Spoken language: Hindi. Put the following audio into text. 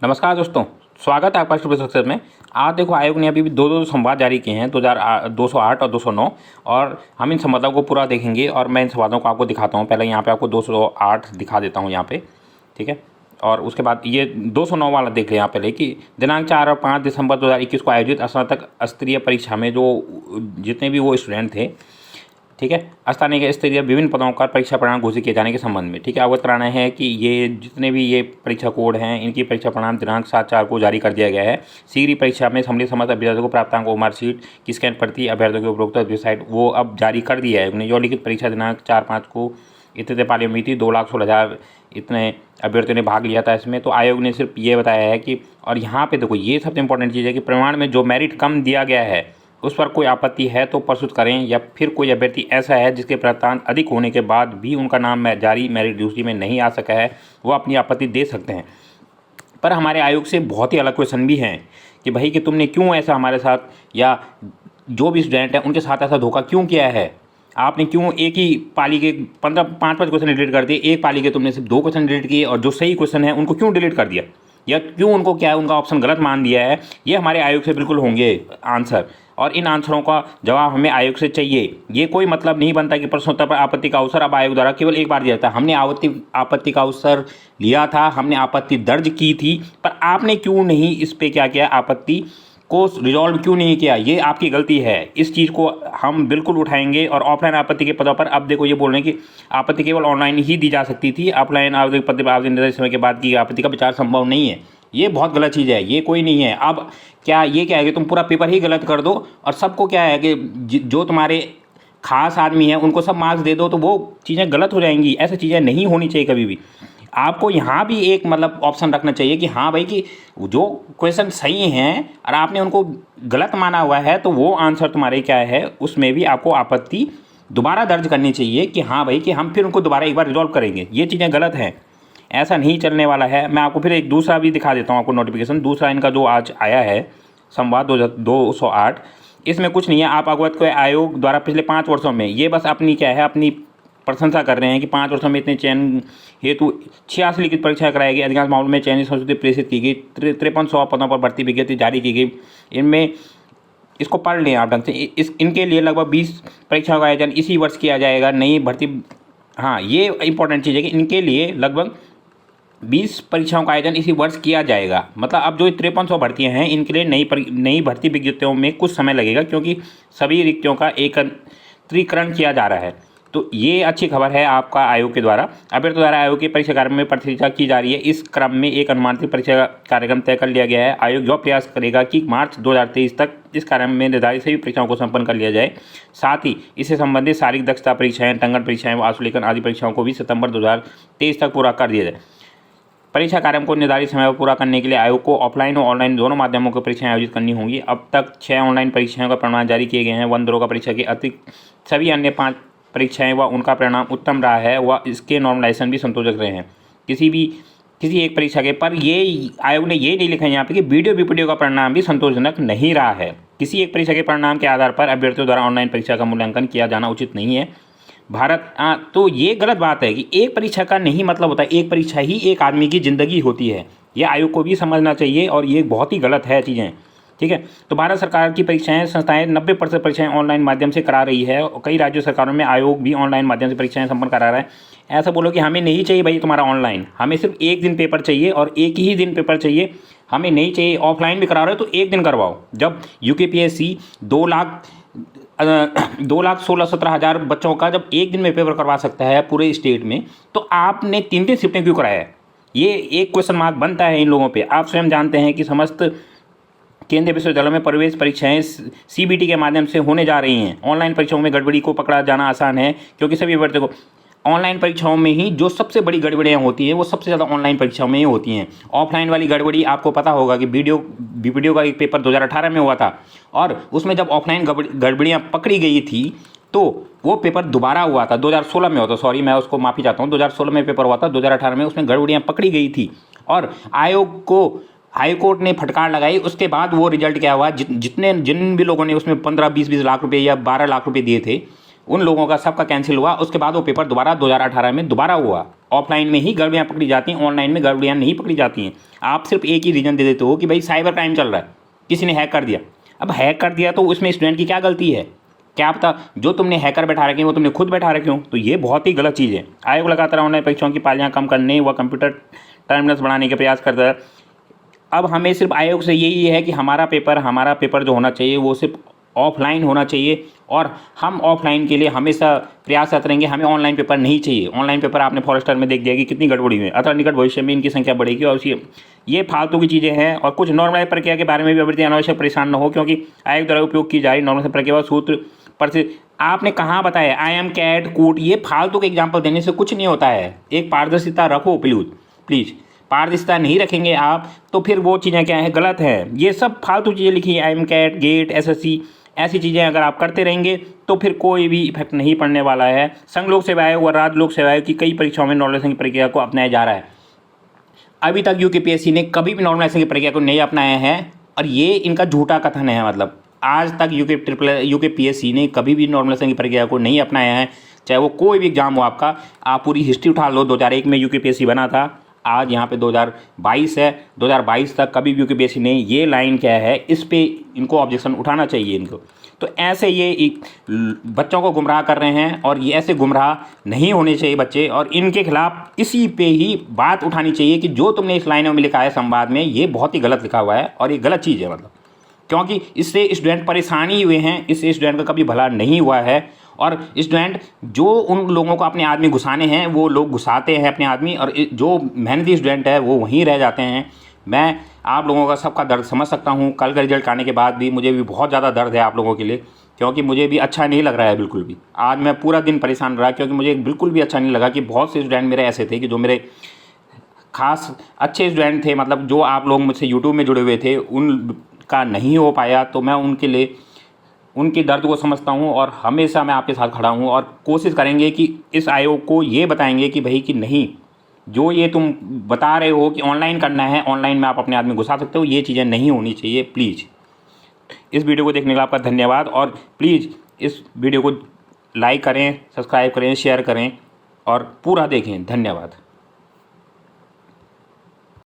नमस्कार दोस्तों, स्वागत है आपका स्टूडियो सक्सेस में। आज देखो, आयोग ने अभी भी दो संवाद जारी किए हैं, 208 और 209। और हम इन संवादों को पूरा देखेंगे और मैं इन संवादों को आपको दिखाता हूं। पहले यहाँ पे आपको 208 दिखा देता हूं यहाँ पे, ठीक है। और उसके बाद ये 209 वाला देख लें यहाँ पहले कि दिनांक 4 और 5 दिसंबर 2021 को आयोजित स्नातक स्तरीय परीक्षा में जो जितने भी वो स्टूडेंट थे, ठीक है, स्थानीय स्तरीय विभिन्न पदों का परीक्षा परिणाम घोषित किए जाने के संबंध में, ठीक है, अवगत कराना है कि ये जितने भी ये परीक्षा कोड हैं, इनकी परीक्षा परिणाम दिनांक 7/4 को जारी कर दिया गया है। शीघ्र ही परीक्षा में सम्मिलित समस्त अभ्यर्थियों को प्राप्तांक और मार्कशीट की स्कैन प्रति अभ्यर्थियों के उपरोक्त वेबसाइट वो अब जारी कर दिया है उन्हें। जो लिखित परीक्षा दिनांक 4/5 को इतने पाली हुई थी, 2,16,000 इतने अभ्यर्थियों ने भाग लिया था इसमें। तो आयोग ने सिर्फ ये बताया है कि, और यहाँ पे देखो ये सबसे इंपॉर्टेंट चीज़ है कि प्रमाण में जो मेरिट कम दिया गया है उस पर कोई आपत्ति है तो प्रस्तुत करें, या फिर कोई अभ्यर्थी ऐसा है जिसके प्राप्तांक अधिक होने के बाद भी उनका नाम जारी मेरिट सूची में नहीं आ सका है, वो अपनी आपत्ति दे सकते हैं। पर हमारे आयोग से बहुत ही अलग क्वेश्चन भी हैं कि भाई कि तुमने क्यों ऐसा हमारे साथ, या जो भी स्टूडेंट हैं उनके साथ ऐसा धोखा क्यों किया है। आपने क्यों एक ही पाली के 5 क्वेश्चन डिलीट कर दिए, एक पाली के तुमने सिर्फ 2 क्वेश्चन डिलीट किए, और जो सही क्वेश्चन है उनको क्यों डिलीट कर दिया, या क्यों उनको क्या है उनका ऑप्शन गलत मान दिया है। ये हमारे आयोग से बिल्कुल होंगे आंसर, और इन आंसरों का जवाब हमें आयोग से चाहिए। ये कोई मतलब नहीं बनता कि प्रश्नोत्तर पर आपत्ति का अवसर अब आयोग द्वारा केवल एक बार दिया जाता है। हमने आपत्ति का अवसर लिया था, हमने आपत्ति दर्ज की थी, पर आपने क्यों नहीं इस पर क्या किया, आपत्ति को रिजॉल्व क्यों नहीं किया। ये आपकी गलती है। इस चीज़ को हम बिल्कुल उठाएंगे। और ऑफलाइन आपत्ति के पदों पर अब देखो ये बोल रहे हैं कि आपत्ति केवल ऑनलाइन ही दी जा सकती थी, ऑफलाइन आवेदन पत्र पर आवेदन निर्धारित समय के बाद की आपत्ति का विचार संभव नहीं है। ये बहुत गलत चीज़ है, ये कोई नहीं है। अब क्या ये क्या है कि तुम पूरा पेपर ही गलत कर दो और सबको क्या है कि जो तुम्हारे खास आदमी हैं उनको सब मार्क्स दे दो, तो वो चीज़ें गलत हो जाएंगी। ऐसी चीज़ें नहीं होनी चाहिए कभी भी। आपको यहाँ भी एक मतलब ऑप्शन रखना चाहिए कि हाँ भाई कि जो क्वेश्चन सही हैं और आपने उनको गलत माना हुआ है तो वो आंसर तुम्हारे क्या है, उसमें भी आपको आपत्ति दोबारा दर्ज करनी चाहिए कि हाँ भाई कि हम फिर उनको दोबारा एक बार रिजॉल्व करेंगे। ये चीज़ें गलत हैं, ऐसा नहीं चलने वाला है। मैं आपको फिर एक दूसरा भी दिखा देता हूँ आपको नोटिफिकेशन। दूसरा इनका जो आज आया है संवाद 208, इसमें कुछ नहीं है। आप अवगत को आयोग द्वारा पिछले 5 वर्षों में ये बस अपनी क्या है, अपनी प्रशंसा कर रहे हैं कि 5 वर्षों में इतने चयन हेतु 86 लिखित परीक्षा कराई गई। अधिकांश मामलों में चयनित संस्कृति प्रेषित की गई। 5300 पदों पर भर्ती विज्ञप्ति जारी की गई। इनमें इसको पढ़ लें आप ढंग से। इनके लिए लगभग 20 परीक्षाओं का आयोजन इसी वर्ष किया जाएगा। नई भर्ती, हाँ ये इंपॉर्टेंट चीज़ है कि इनके लिए लगभग 20 परीक्षाओं का आयोजन इसी वर्ष किया जाएगा। मतलब अब जो 5300 भर्तियाँ हैं इनके लिए नई भर्ती विज्ञप्तियों में कुछ समय लगेगा, क्योंकि सभी रिक्तियों का एकत्रीकरण किया जा रहा है। तो ये अच्छी खबर है आपका आयोग के द्वारा। अभ्यर्थियों द्वारा आयोग के परीक्षा कार्यक्रम में प्रतियोगिता की जा रही है। इस क्रम में एक अनुमानित परीक्षा कार्यक्रम तय कर लिया गया है। आयोग जो प्रयास करेगा कि मार्च 2023 तक इस कार्यक्रम में निर्धारित सभी परीक्षाओं को संपन्न कर लिया जाए। साथ ही इससे संबंधित शारीरिक दक्षता परीक्षाएं, टंकन परीक्षाएं व आंसुलेखन आदि परीक्षाओं को भी सितंबर 2023 तक पूरा कर दिया जाए। परीक्षा कार्यक्रम को निर्धारित समय पर पूरा करने के लिए आयोग को ऑफलाइन और ऑनलाइन दोनों माध्यमों की परीक्षाएं आयोजित करनी होंगी। अब तक 6 ऑनलाइन परीक्षाओं का परिणाम जारी किए गए हैं। वन दरोगा परीक्षा के अतिरिक्त सभी अन्य 5 परीक्षाएं व उनका परिणाम उत्तम रहा है व इसके नॉर्मलाइजेशन भी संतोषजनक रहे हैं। किसी एक परीक्षा के पर ये आयोग ने ये नहीं लिखा है यहाँ पे कि वीडियो का परिणाम भी संतोषजनक नहीं रहा है। किसी एक परीक्षा के परिणाम के आधार पर अभ्यर्थियों द्वारा ऑनलाइन परीक्षा का मूल्यांकन किया जाना उचित नहीं है। तो ये गलत बात है कि एक परीक्षा का नहीं मतलब होता है। एक परीक्षा ही एक आदमी की ज़िंदगी होती है। ये आयोग को भी समझना चाहिए और ये बहुत ही गलत है चीज़ें, ठीक है। तो भारत सरकार की परीक्षाएं संस्थाएं 90% परीक्षाएं ऑनलाइन माध्यम से करा रही है और कई राज्य सरकारों में आयोग भी ऑनलाइन माध्यम से परीक्षाएं संपन्न करा रहा है। ऐसा बोलो कि हमें नहीं चाहिए भाई तुम्हारा ऑनलाइन, हमें सिर्फ एक दिन पेपर चाहिए और एक ही दिन पेपर चाहिए, हमें नहीं चाहिए ऑफलाइन भी करा रहे हो तो एक दिन करवाओ। जब यूकेपीएससी 2,16,17,000 बच्चों का जब एक दिन में पेपर करवा सकता है पूरे स्टेट में, तो आपने 3 शिफ्टें क्यों कराया है? ये एक क्वेश्चन मार्क बनता है इन लोगों पे। आप स्वयं जानते हैं कि समस्त केंद्रीय विश्वविद्यालयों में प्रवेश परीक्षाएं सीबीटी के माध्यम से होने जा रही हैं। ऑनलाइन परीक्षाओं में गड़बड़ी को पकड़ा जाना आसान है, क्योंकि सभी अभ्यर्थियों को ऑनलाइन परीक्षाओं में ही जो सबसे बड़ी गड़बड़ियाँ होती हैं वो सबसे ज़्यादा ऑनलाइन परीक्षाओं में ही होती हैं। ऑफलाइन वाली गड़बड़ी आपको पता होगा कि वीडियो का एक पेपर 2018 में हुआ था, और उसमें जब ऑफलाइन गड़बड़ियाँ पकड़ी गई थी तो वो पेपर दोबारा हुआ था। 2016 में हुआ था, सॉरी मैं उसको माफ़ी चाहता हूँ। 2016 में पेपर हुआ था, 2018 में उसमें गड़बड़ियाँ पकड़ी गई थी और आयोग को हाईकोर्ट ने फटकार लगाई। उसके बाद वो रिजल्ट क्या हुआ, जिन भी लोगों ने उसमें 15-20 लाख रुपए या 12 लाख रुपए दिए थे उन लोगों का सबका कैंसिल हुआ। उसके बाद वो पेपर दोबारा 2018 में दोबारा हुआ। ऑफलाइन में ही गड़बड़ियाँ पकड़ी जाती हैं, ऑनलाइन में गड़बड़ियाँ नहीं पकड़ी जाती हैं। आप सिर्फ एक ही रीज़न दे देते हो कि भाई साइबर क्राइम चल रहा है, किसी ने हैक कर दिया। अब हैक कर दिया तो उसमें स्टूडेंट की क्या गलती है? क्या पता जो तुमने हैकर बैठा रखे हैं वो तुमने खुद बैठा रखे हो। तो ये बहुत ही गलत चीज़ है। आयोग लगातार ऑनलाइन परीक्षाओं की पालियाँ कम करने व कंप्यूटर टर्मिनल्स बढ़ाने के प्रयास करता है। अब हमें सिर्फ आयोग से यही है कि हमारा पेपर जो होना चाहिए वो सिर्फ ऑफलाइन होना चाहिए, और हम ऑफलाइन के लिए हमेशा प्रयासरत रहेंगे। हमें ऑनलाइन पेपर नहीं चाहिए। ऑनलाइन पेपर आपने फॉरेस्टर में देख दिया कि कितनी गड़बड़ी हुई है। अतः निकट भविष्य में इनकी संख्या बढ़ेगी और ये फालतू की चीज़ें हैं। और कुछ नॉर्मल प्रक्रिया के बारे में भी अभी अनावश्यक परेशान न हो, क्योंकि आयोग द्वारा उपयोग की जा रही नॉर्मल प्रक्रिया व सूत्र पर से आपने कहाँ बताया IAM CAT कूट, ये फालतू के एग्जाम्पल देने से कुछ नहीं होता है। एक पारदर्शिता रखो प्लीज़। पारदर्शिता नहीं रखेंगे आप तो फिर वो चीज़ें क्या है, गलत है। ये सब फालतू चीज़ें लिखी है, IAM CAT गेट SSC, ऐसी चीज़ें अगर आप करते रहेंगे तो फिर कोई भी इफेक्ट नहीं पड़ने वाला है। संघ लोक सेवा आयोग और राज्य लोक सेवा आयोग की कई परीक्षाओं में नॉर्मलाइजेशन की प्रक्रिया को अपनाया जा रहा है। अभी तक UPSC ने कभी भी नॉर्मलाइजेशन की प्रक्रिया को नहीं अपनाया है, और ये इनका झूठा कथन है। मतलब आज तक UPSC ने कभी भी नॉर्मलाइजेशन की प्रक्रिया को नहीं अपनाया है। चाहे वो कोई भी एग्जाम हो आपका, आप पूरी हिस्ट्री उठा लो। 2001 में UPSC बना था, आज यहाँ पे 2022 है। 2022 तक कभी भी UPSC ने ये लाइन क्या है, इस पे इनको ऑब्जेक्शन उठाना चाहिए इनको। तो ऐसे ये बच्चों को गुमराह कर रहे हैं, और ये ऐसे गुमराह नहीं होने चाहिए बच्चे, और इनके खिलाफ इसी पे ही बात उठानी चाहिए कि जो तुमने इस लाइनों में लिखा है संवाद में, ये बहुत ही गलत लिखा हुआ है और ये गलत चीज़ है। मतलब क्योंकि इससे स्टूडेंट परेशान ही हुए हैं, इससे स्टूडेंट का कभी भला नहीं हुआ है। और स्टूडेंट जो उन लोगों को अपने आदमी घुसाने हैं वो लोग घुसाते हैं अपने आदमी, और जो मेहनती स्टूडेंट है वो वहीं रह जाते हैं। मैं आप लोगों का सबका दर्द समझ सकता हूँ। कल का रिजल्ट आने के बाद भी मुझे भी बहुत ज़्यादा दर्द है आप लोगों के लिए, क्योंकि मुझे भी अच्छा नहीं लग रहा है बिल्कुल भी। आज मैं पूरा दिन परेशान रहा, क्योंकि मुझे बिल्कुल भी अच्छा नहीं लगा कि बहुत से स्टूडेंट मेरे ऐसे थे कि जो मेरे खास अच्छे स्टूडेंट थे, मतलब जो आप लोग मुझसे यूट्यूब में जुड़े हुए थे, उनका नहीं हो पाया। तो मैं उनके लिए उनके दर्द को समझता हूँ, और हमेशा मैं आपके साथ खड़ा हूँ। और कोशिश करेंगे कि इस आयोग को ये बताएंगे कि भाई कि नहीं, जो ये तुम बता रहे हो कि ऑनलाइन करना है, ऑनलाइन में आप अपने आदमी घुसा सकते हो, ये चीज़ें नहीं होनी चाहिए। प्लीज़ इस वीडियो को देखने का आपका धन्यवाद, और प्लीज़ इस वीडियो को लाइक करें, सब्सक्राइब करें, शेयर करें और पूरा देखें। धन्यवाद।